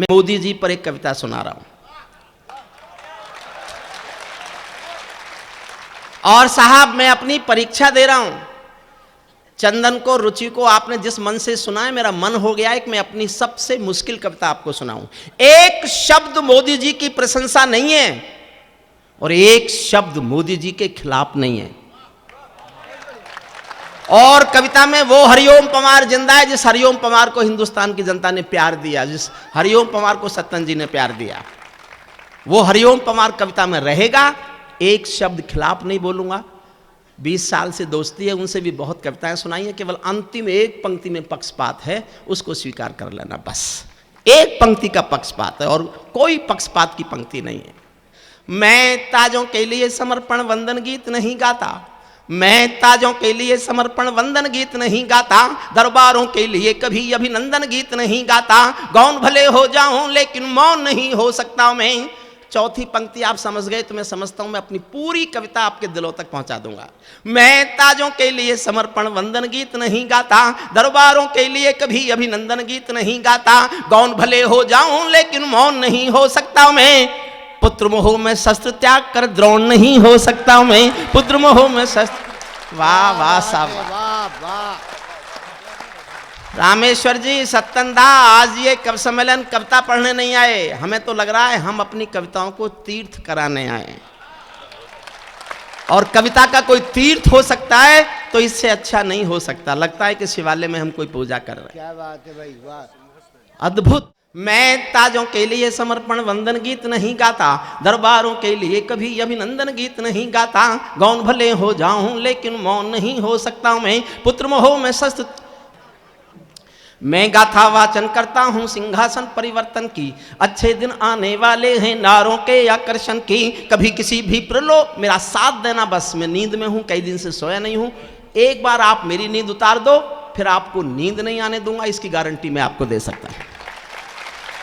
मैं मोदी जी पर एक कविता सुना रहा हूं। और साहब मैं अपनी परीक्षा दे रहा हूं। चंदन को, रुचि को आपने जिस मन से सुना है, मेरा मन हो गया है कि मैं अपनी सबसे मुश्किल कविता आपको सुनाऊं। एक शब्द मोदी जी की प्रशंसा नहीं है और एक शब्द मोदी जी के खिलाफ नहीं है। और कविता में वो हरिओम पवार जिंदा है जिस हरिओम पवार को हिंदुस्तान की जनता ने प्यार दिया, जिस हरिओम पवार को सत्तन जी ने प्यार दिया। वो हरिओम पवार कविता में रहेगा। एक शब्द खिलाफ नहीं बोलूंगा। 20 साल से दोस्ती है, उनसे भी बहुत कविताएं सुनाई है। केवल अंतिम एक पंक्ति में पक्षपात है, उसको स्वीकार कर लेना। बस एक पंक्ति का पक्षपात है और कोई पक्षपात की पंक्ति नहीं है। मैं ताजों के लिए समर्पण वंदन गीत नहीं गाता, मैं ताजों के लिए समर्पण वंदन गीत नहीं गाता, दरबारों के लिए कभी अभिनंदन गीत नहीं गाता। गौन भले हो जाऊं लेकिन मौन नहीं हो सकता मैं। चौथी पंक्ति आप समझ गए तो मैं समझता हूं मैं अपनी पूरी कविता आपके दिलों तक पहुंचा दूंगा। मैं ताजों के लिए समर्पण वंदन गीत नहीं गाता, दरबारों के लिए कभी अभिनंदन गीत नहीं गाता। गौन भले हो जाऊं लेकिन मौन नहीं हो सकता मैं। पुत्र मोह में शस्त्र त्याग कर द्रोण नहीं हो सकता मैं। पुत्र मोह में शस्त्र। वाह वाह साहब, वाह वाह। रामेश्वर जी, सत्तन दा, आज ये कवि सम्मेलन कविता पढ़ने नहीं आए। हमें तो लग रहा है हम अपनी कविताओं को तीर्थ कराने आए। और कविता का कोई तीर्थ हो सकता है तो इससे अच्छा नहीं हो सकता। लगता है कि शिवालय में हम कोई पूजा कर रहे हैं। क्या बात है भाई, वाह। अद्भुत। मैं ताजों के लिए समर्पण वंदन गीत नहीं गाता, दरबारों के लिए कभी अभिनंदन गीत नहीं गाता। गौन भले हो जाऊं लेकिन मौन नहीं हो सकता मैं। पुत्र मोह में शस्त्र। मैं गाथा वाचन करता हूँ सिंहासन परिवर्तन की, अच्छे दिन आने वाले हैं नारों के आकर्षण की। कभी किसी भी प्रलोभ, मेरा साथ देना बस। मैं नींद में हूँ, कई दिन से सोया नहीं हूँ। एक बार आप मेरी नींद उतार दो, फिर आपको नींद नहीं आने दूंगा, इसकी गारंटी मैं आपको दे सकता हूँ।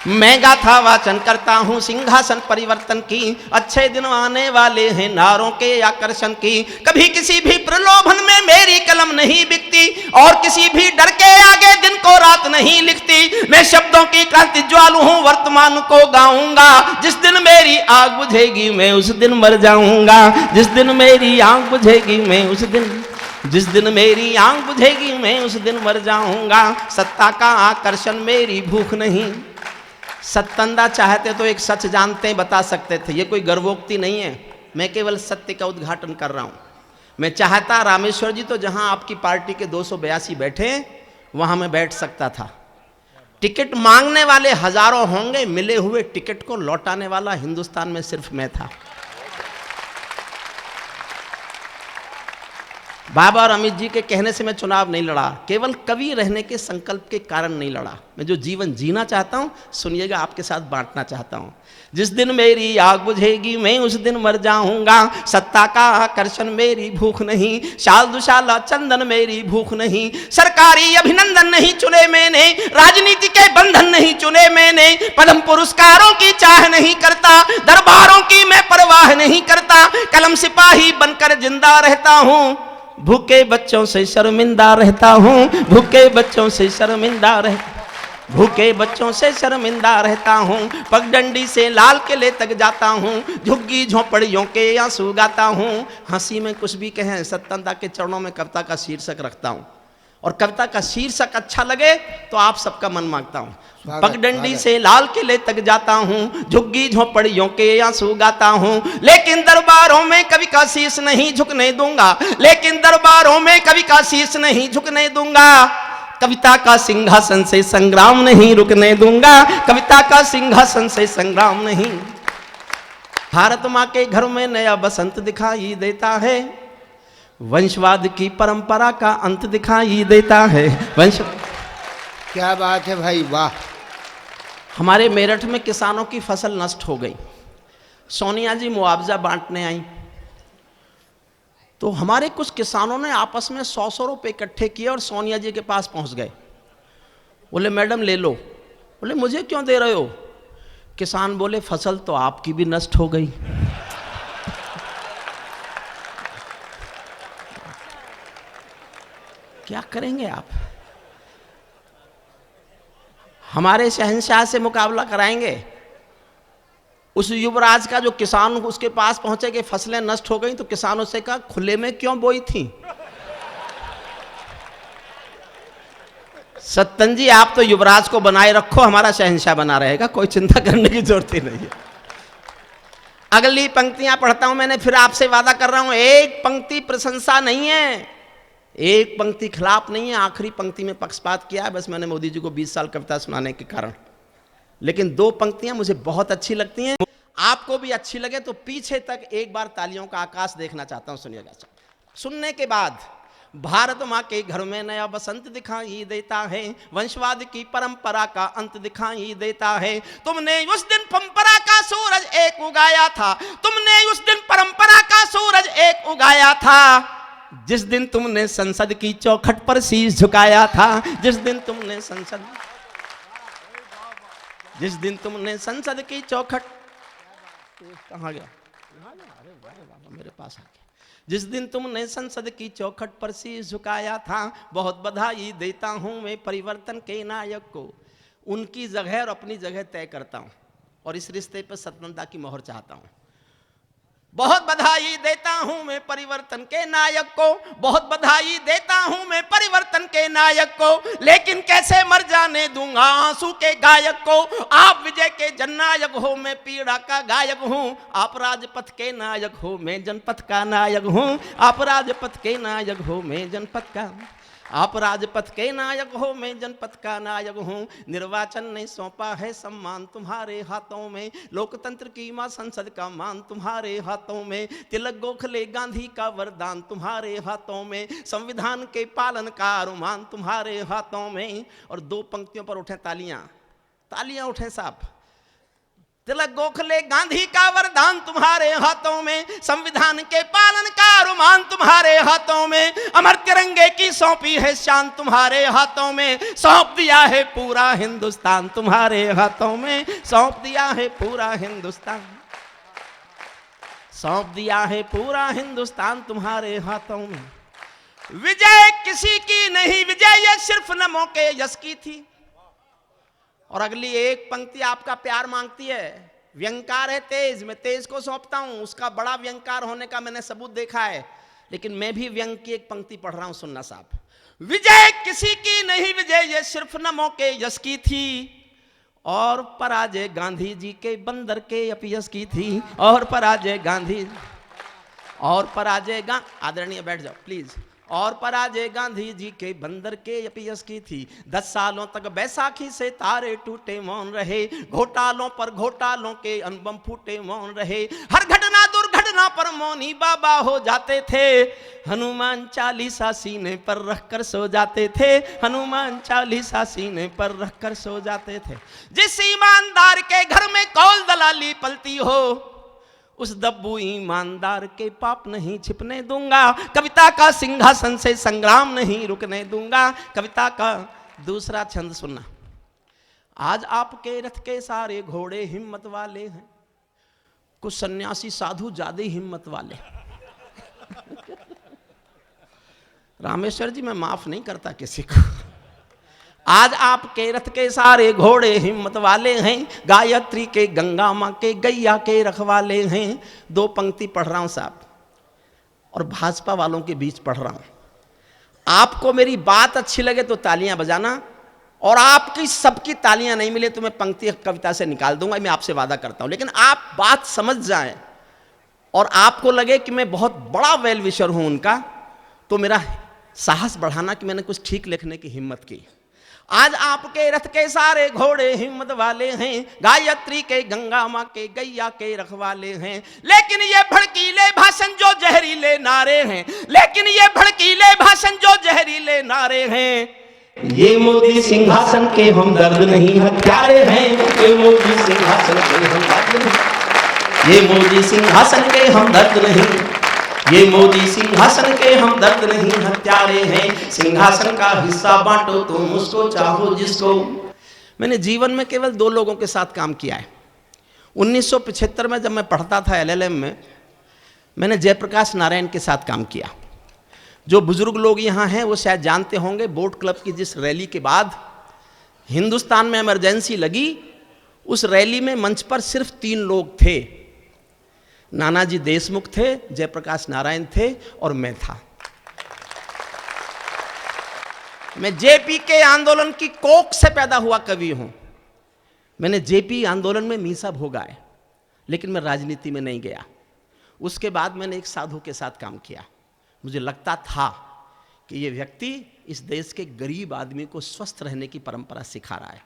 मैं गाथा वाचन करता हूँ सिंहासन परिवर्तन की, अच्छे दिन आने वाले हैं नारों के आकर्षण की। कभी किसी भी प्रलोभन में मेरी कलम नहीं बिकती और किसी भी डर के आगे दिन को रात नहीं लिखती। मैं शब्दों की क्रांति ज्वालू हूँ, वर्तमान को गाऊंगा। जिस दिन मेरी आग बुझेगी मैं उस दिन मर जाऊंगा। जिस दिन मेरी आग बुझेगी मैं उस दिन, जिस दिन मेरी आग बुझेगी मैं उस दिन मर जाऊंगा। सत्ता का आकर्षण मेरी भूख नहीं। सत्तंदा चाहते तो एक सच जानते बता सकते थे, ये कोई गर्वोक्ति नहीं है। मैं केवल सत्य का उद्घाटन कर रहा हूं। मैं चाहता रामेश्वर जी तो जहां आपकी पार्टी के 282 बैठे वहां मैं बैठ सकता था। टिकट मांगने वाले हजारों होंगे, मिले हुए टिकट को लौटाने वाला हिंदुस्तान में सिर्फ मैं था। बाबा और अमित जी के कहने से मैं चुनाव नहीं लड़ा, केवल कवि रहने के संकल्प के कारण नहीं लड़ा। मैं जो जीवन जीना चाहता हूं, सुनिएगा, आपके साथ बांटना चाहता हूं। जिस दिन मेरी आग बुझेगी मैं उस दिन मर जाऊंगा। सत्ता का आकर्षण मेरी भूख नहीं, शाल दुशाला चंदन मेरी भूख नहीं। सरकारी अभिनंदन नहीं चुने मैंने, राजनीति के बंधन नहीं चुने मैंने। पद्म पुरस्कारों की चाह नहीं करता, दरबारों की मैं परवाह नहीं करता। कलम सिपाही बनकर जिंदा रहता हूं, भूखे बच्चों से शर्मिंदा रहता हूँ। भूखे बच्चों से शर्मिंदा रह, भूखे बच्चों से शर्मिंदा रहता हूँ। पगडंडी से लाल किले तक जाता हूँ, झुग्गी झोपड़ियों के आंसू गाता हूँ। हंसी में कुछ भी कहें, सत्तनदा के चरणों में कविता का शीर्षक रखता हूँ। और कविता का शीर्षक अच्छा लगे तो आप सबका मन मांगता हूँ। पगडंडी से लाल किले तक जाता हूँ, झुग्गी झोपड़ियों के आंसू गाता हूँ। लेकिन दरबारों में कभी का शीश नहीं झुकने दूंगा, लेकिन दरबारों में कभी का शीश नहीं झुकने दूंगा। कविता का सिंहासन से संग्राम नहीं रुकने दूंगा, कविता का सिंहासन से संग्राम नहीं। भारत माँ के घर में नया बसंत दिखाई देता है, वंशवाद की परंपरा का अंत दिखाई देता है। वंश, क्या बात है भाई, वाह। हमारे मेरठ में किसानों की फसल नष्ट हो गई। सोनिया जी मुआवजा बांटने आई तो हमारे कुछ किसानों ने आपस में 100-100 रुपये इकट्ठे किए और सोनिया जी के पास पहुंच गए। बोले मैडम ले लो। बोले मुझे क्यों दे रहे हो? किसान बोले फसल तो आपकी भी नष्ट हो गई। क्या करेंगे आप? हमारे शहंशाह से मुकाबला कराएंगे? उस युवराज का जो किसान उसके पास पहुंचे कि फसलें नष्ट हो गई, तो किसानों से कहा खुले में क्यों बोई थी? सत्तन जी आप तो युवराज को बनाए रखो, हमारा शहंशाह बना रहेगा, कोई चिंता करने की जरूरत ही नहीं है। अगली पंक्तियां पढ़ता हूं मैंने, फिर आपसे वादा कर रहा हूं, एक पंक्ति प्रशंसा नहीं है, एक पंक्ति खिलाफ नहीं है, आखिरी पंक्ति में पक्षपात किया है बस मैंने मोदी जी को 20 साल कविता सुनाने के कारण। लेकिन दो पंक्तियां मुझे बहुत अच्छी लगती हैं, आपको भी अच्छी लगे तो पीछे तक एक बार तालियों का आकाश देखना चाहता हूं, सुनिएगा। सुनने के बाद, भारत माँ के घर में नया बसंत दिखाई देता है, वंशवाद की परंपरा का अंत दिखाई देता है। तुमने उस दिन परंपरा का सूरज एक उगाया था, तुमने उस दिन परंपरा का सूरज एक उगाया था, जिस दिन तुमने संसद की चौखट पर शीश झुकाया था, जिस दिन तुमने संसद की चौखट, कहाँ गया? अरे वाह, मेरे पास आ गया। जिस दिन तुमने संसद की चौखट पर शीश झुकाया था, बहुत बधाई देता हूं मैं परिवर्तन के नायक को। उनकी जगह और अपनी जगह तय करता हूं, और इस रिश्ते पर सत्यता की मोहर चाहता हूं। बहुत बधाई देता हूं मैं परिवर्तन के नायक को, बहुत बधाई देता हूं मैं परिवर्तन के नायक को, लेकिन कैसे मर जाने दूंगा आंसू के गायक को। आप विजय के जननायक हो, मैं पीड़ा का गायक हूं, आप राजपथ के नायक हो, मैं जनपथ का नायक हूं, आप राजपथ के नायक हो, मैं जनपथ का, आप राजपथ के नायक हो, मैं जनपथ का नायक हूँ। निर्वाचन ने सौंपा है सम्मान तुम्हारे हाथों में, लोकतंत्र की मां संसद का मान तुम्हारे हाथों में, तिलक गोखले गांधी का वरदान तुम्हारे हाथों में, संविधान के पालन का अरमान तुम्हारे हाथों में। और दो पंक्तियों पर उठे तालियां, तालियां उठे साहब। तिलक गोखले गांधी का वरदान तुम्हारे हाथों में, संविधान के पालन का अरमान तुम्हारे हाथों में, अमर तिरंगे की सौंपी है शान तुम्हारे हाथों में, सौंप दिया है पूरा हिंदुस्तान तुम्हारे हाथों में, सौंप दिया है पूरा हिंदुस्तान, सौंप दिया है पूरा हिंदुस्तान तुम्हारे हाथों में। विजय किसी की नहीं, विजय ये सिर्फ नमो के यश की थी। और अगली एक पंक्ति आपका प्यार मांगती है, व्यंकार है तेज, मैं तेज को सौंपता हूं, उसका बड़ा व्यंकार होने का मैंने सबूत देखा है, लेकिन मैं भी व्यंग की एक पंक्ति पढ़ रहा हूं, सुनना साहब। विजय किसी की नहीं, विजय ये सिर्फ नमो के यश की थी, और पराजय गांधी जी के बंदर के अपयश की थी, और पराजय गांधी, और पराजय आदरणीय बैठ जाओ प्लीज, और पराजय गांधी जी के बंदर के अपयश की थी। 10 सालों तक बैसाखी से तारे टूटे मौन रहे, घोटालों पर घोटालों के अनबम फूटे मौन रहे, हर घटना दुर्घटना पर मौनी बाबा हो जाते थे, हनुमान चालीसा सीने पर रखकर सो जाते थे, हनुमान चालीसा सीने पर रखकर सो जाते थे। जिस ईमानदार के घर में कौल दलाली पलती हो, उस दब्बू ईमानदार के पाप नहीं छिपने दूंगा, कविता का सिंहासन से संग्राम नहीं रुकने दूंगा। कविता का दूसरा छंद सुनना। आज आपके रथ के सारे घोड़े हिम्मत वाले हैं, कुछ सन्यासी साधु ज्यादा हिम्मत वाले। रामेश्वर जी मैं माफ नहीं करता किसी को। आज आपके रथ के सारे घोड़े हिम्मत वाले हैं, गायत्री के गंगा माँ के गैया के रखवाले हैं। दो पंक्ति पढ़ रहा हूं साहब, और भाजपा वालों के बीच पढ़ रहा हूं। आपको मेरी बात अच्छी लगे तो तालियां बजाना, और आपकी सबकी तालियां नहीं मिले तो मैं पंक्ति कविता से निकाल दूंगा, मैं आपसे वादा करता हूं। लेकिन आप बात समझ जाएं और आपको लगे कि मैं बहुत बड़ा वेल विशर हूं उनका, तो मेरा साहस बढ़ाना कि मैंने कुछ ठीक लिखने की हिम्मत की। आज आपके रथ के सारे घोड़े हिम्मत वाले हैं, गायत्री के गंगा माँ के गैया के रखवाले हैं, लेकिन ये भड़कीले भाषण जो जहरीले नारे हैं, लेकिन ये भड़कीले भाषण जो जहरीले नारे हैं, ये मोदी सिंहासन के हमदर्द नहीं हत्यारे हैं, ये मोदी सिंहासन के हमदर्द नहीं, ये मोदी सिंहासन के हमदर्द नहीं, ये मोदी सिंहासन के हमदर्द नहीं हत्यारे हैं, सिंहासन का हिस्सा बांटो तुम उसको चाहो जिसको। मैंने जीवन में केवल 2 लोगों के साथ काम किया है। 1975 में जब मैं पढ़ता था LLM में, मैंने जयप्रकाश नारायण के साथ काम किया। जो बुजुर्ग लोग यहाँ हैं वो शायद जानते होंगे, बोट क्लब की जिस रैली के बाद हिंदुस्तान में इमरजेंसी लगी, उस रैली में मंच पर सिर्फ 3 लोग थे। नानाजी देशमुख थे, जयप्रकाश नारायण थे और मैं था। मैं जेपी के आंदोलन की कोख से पैदा हुआ कवि हूं। मैंने जेपी आंदोलन में मीसा भोगाए, लेकिन मैं राजनीति में नहीं गया। उसके बाद मैंने एक साधु के साथ काम किया। मुझे लगता था कि ये व्यक्ति इस देश के गरीब आदमी को स्वस्थ रहने की परंपरा सिखा रहा है,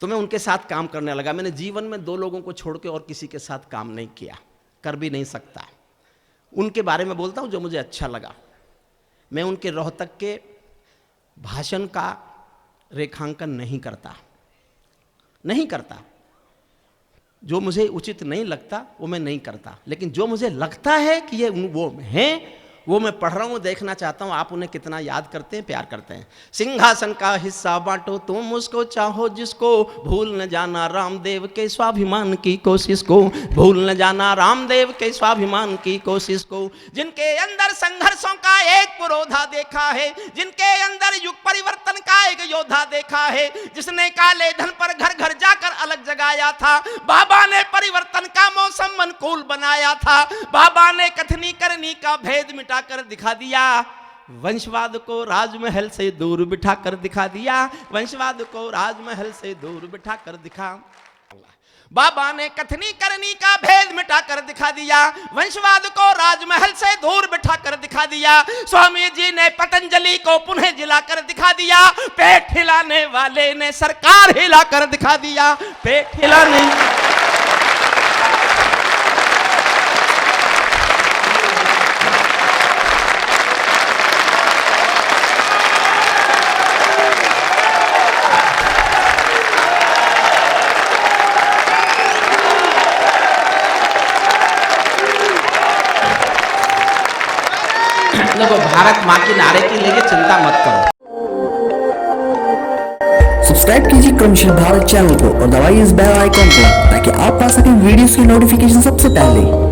तो मैं उनके साथ काम करने लगा। मैंने जीवन में 2 लोगों को छोड़ के और किसी के साथ काम नहीं किया, कर भी नहीं सकता। उनके बारे में बोलता हूं जो मुझे अच्छा लगा। मैं उनके रोहतक के भाषण का रेखांकन नहीं करता। जो मुझे उचित नहीं लगता वो मैं नहीं करता, लेकिन जो मुझे लगता है कि ये वो हैं, वो मैं पढ़ रहा हूँ, देखना चाहता हूँ आप उन्हें कितना याद करते हैं, प्यार करते हैं। सिंहासन का हिस्सा बांटो तुम उसको चाहो जिसको, भूल न जाना रामदेव के स्वाभिमान की कोशिश को, भूल न जाना रामदेव के स्वाभिमान की कोशिश को। जिनके अंदर संघर्षों का एक पुरोधा देखा है, जिनके अंदर युग परिवर्तन का एक योद्धा देखा है, जिसने काले धन पर घर घर जाकर अलग जगाया था। बाबा ने परिवर्तन का मौसम अनुकूल बनाया था। बाबा ने कथनी करनी का भेद मिटा कर दिखा दिया। वंशवाद को राजमहल से दूर बिठा कर दिखा दिया। वंशवाद को राजमहल से दूर बिठा कर दिखा। बाबा ने कथनी करनी का भेद मिटा कर दिखा दिया। वंशवाद को राजमहल से दूर बिठा कर दिखा दिया। स्वामी जी ने पतंजलि को पुनः जिला कर दिखा दिया। पेट हिलाने वाले ने सरकार हिला कर दिखा दिया। पेट हिलाने देखो, भारत माँ के नारे के लिए चिंता मत करो। सब्सक्राइब कीजिए क्रमशील भारत चैनल को और दबाइए इस बेल आइकन को ताकि आप पा सकें वीडियोस की नोटिफिकेशन सबसे पहले।